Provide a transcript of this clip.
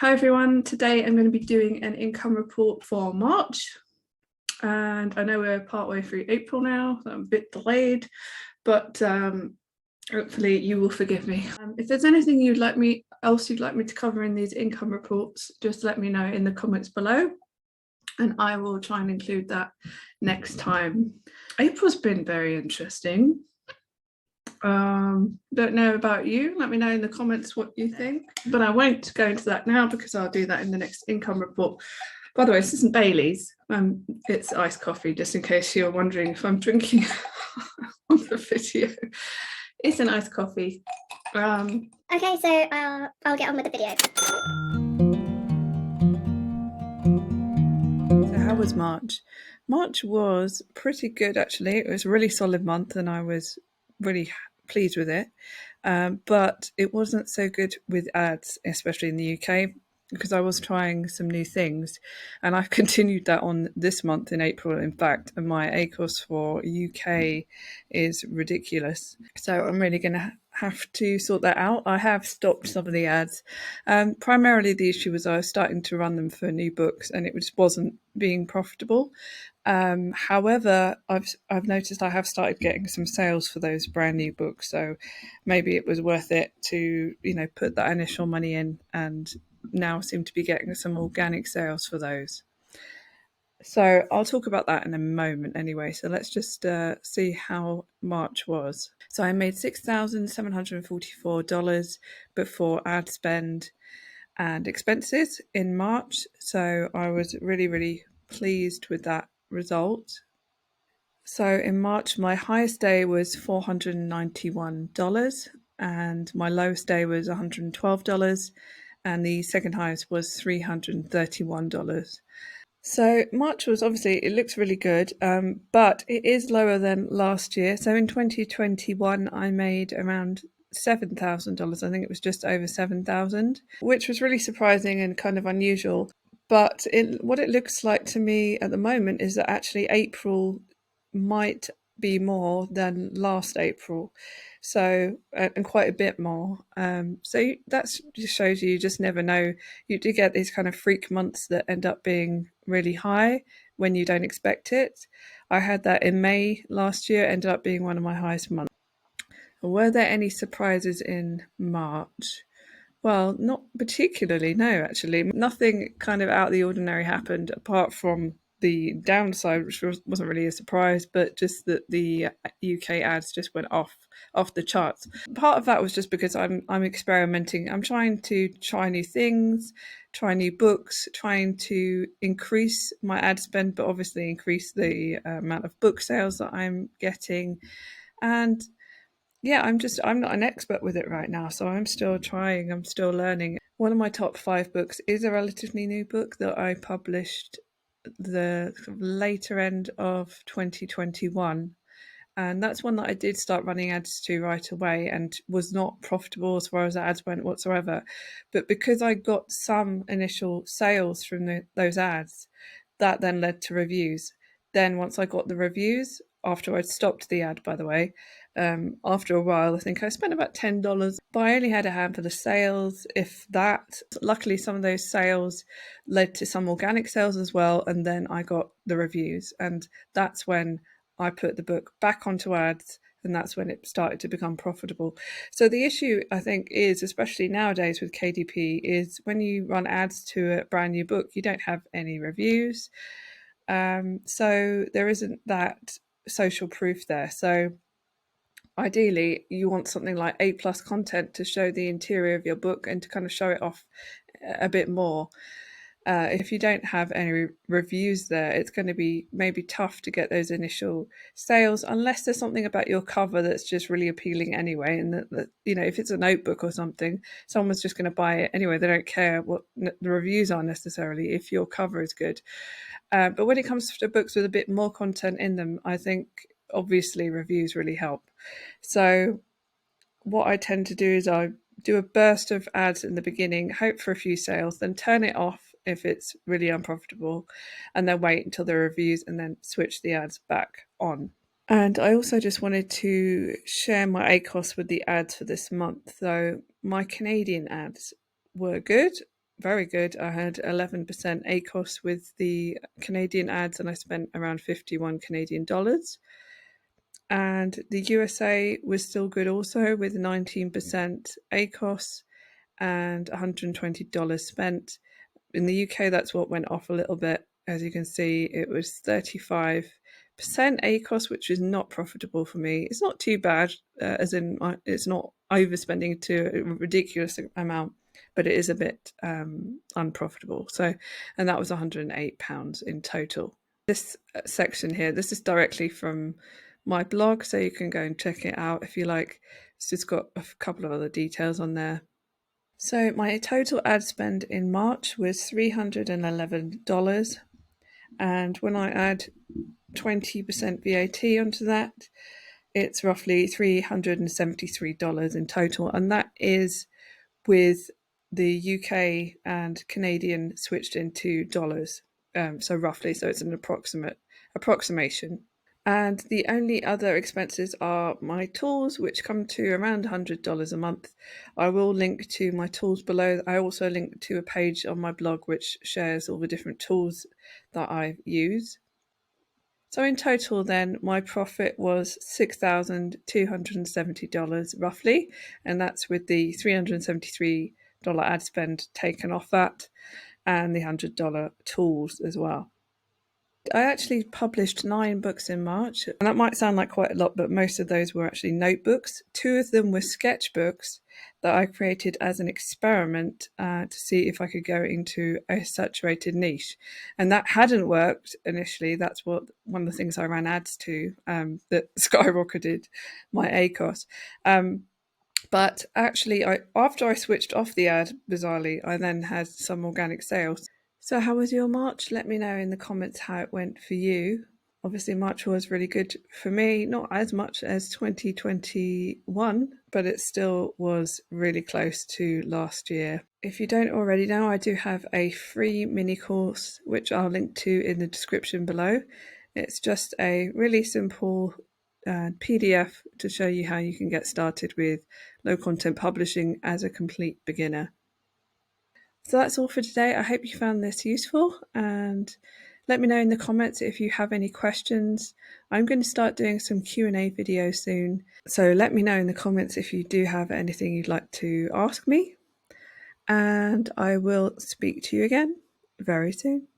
Hi everyone, today I'm going to be doing an income report for March, and I know we're partway through April now, so I'm a bit delayed, but hopefully you will forgive me. If there's anything you'd like me to cover in these income reports, just let me know in the comments below and I will try and include that next time. April's been very interesting. Don't know about you, let me know in the comments what you think, but I won't go into that now because I'll do that in the next income report. By the way, this isn't Bailey's, it's iced coffee, just in case you're wondering if I'm drinking on the video. It's an iced coffee. Okay, so I'll get on with the video. So how was March? March was pretty good actually. It was a really solid month and I was really pleased with it. But it wasn't so good with ads, especially in the UK, because I was trying some new things. And I've continued that on this month in April, in fact, and my ACOS for UK is ridiculous. So I'm really going to have to sort that out. I have stopped some of the ads. Primarily the issue was I was starting to run them for new books and it just wasn't being profitable. However, I've noticed I have started getting some sales for those brand new books, so maybe it was worth it to put that initial money in, and now seem to be getting some organic sales for those. So I'll talk about that in a moment anyway. So let's just see how March was. So I made $6,744 before ad spend and expenses in March. So I was really, really pleased with that result. So in March, my highest day was $491 and my lowest day was $112 and the second highest was $331. So March was obviously, it looks really good, but it is lower than last year. So in 2021, I made around $7,000. I think it was just over 7,000, which was really surprising and kind of unusual. But what it looks like to me at the moment is that actually April might be more than last April. So, and quite a bit more. So that just shows you just never know. You do get these kind of freak months that end up being really high when you don't expect it. I had that in May last year, ended up being one of my highest months. Were there any surprises in March? Well, not particularly, no, actually. Nothing kind of out of the ordinary happened apart from the downside, which wasn't really a surprise, but just that the UK ads just went off the charts. Part of that was just because I'm experimenting. I'm trying to try new things, try new books, trying to increase my ad spend, but obviously increase the amount of book sales that I'm getting. And yeah, I'm not an expert with it right now, so I'm still trying, I'm still learning. One of my top 5 books is a relatively new book that I published the later end of 2021. And that's one that I did start running ads to right away and was not profitable as far as the ads went whatsoever. But because I got some initial sales from those ads, that then led to reviews. Then once I got the reviews, after I'd stopped the ad, by the way, after a while, I think I spent about $10, but I only had a handful of sales, if that. Luckily, some of those sales led to some organic sales as well, and then I got the reviews, and that's when I put the book back onto ads, and that's when it started to become profitable. So the issue, I think, is, especially nowadays with KDP, is when you run ads to a brand new book, you don't have any reviews. So there isn't that social proof there. So ideally, you want something like A+ content to show the interior of your book and to kind of show it off a bit more. If you don't have any reviews there, it's going to be maybe tough to get those initial sales, unless there's something about your cover that's just really appealing anyway. And that if it's a notebook or something, someone's just going to buy it anyway. They don't care what the reviews are necessarily if your cover is good. But when it comes to books with a bit more content in them, I think obviously reviews really help. So what I tend to do is I do a burst of ads in the beginning, hope for a few sales, then turn it off if it's really unprofitable, and then wait until there are reviews and then switch the ads back on. And I also just wanted to share my ACOS with the ads for this month. So my Canadian ads were good. very good. I had 11% ACOS with the Canadian ads, and I spent around 51 Canadian dollars. And the USA was still good also, with 19% ACOS and $120 spent. In the UK, that's what went off a little bit. As you can see, it was 35% ACOS, which is not profitable for me. It's not too bad, as in it's not overspending to a ridiculous amount, but it is a bit unprofitable. So, and that was £108 in total. This section here, this is directly from my blog, so you can go and check it out if you like. It's just got a couple of other details on there. So my total ad spend in March was $311, and when I add 20% VAT onto that, it's roughly $373 in total, and that is with the UK and Canadian switched into dollars. So roughly, so it's an approximation. And the only other expenses are my tools, which come to around $100 a month. I will link to my tools below. I also link to a page on my blog which shares all the different tools that I use. So in total then, my profit was $6,270 roughly, and that's with the $373 ad spend taken off that, and the $100 tools as well. I actually published 9 books in March, and that might sound like quite a lot, but most of those were actually notebooks. 2 of them were sketchbooks that I created as an experiment to see if I could go into a saturated niche. And that hadn't worked initially. That's what one of the things I ran ads to that skyrocketed my ACOS. But actually, after I switched off the ad, bizarrely, I then had some organic sales. So how was your March? Let me know in the comments how it went for you. Obviously, March was really good for me, not as much as 2021, but it still was really close to last year. If you don't already know, I do have a free mini course, which I'll link to in the description below. It's just a really simple PDF to show you how you can get started with low content publishing as a complete beginner. So that's all for today. I hope you found this useful, and let me know in the comments if you have any questions. I'm going to start doing some Q&A videos soon, so let me know in the comments if you do have anything you'd like to ask me, and I will speak to you again very soon.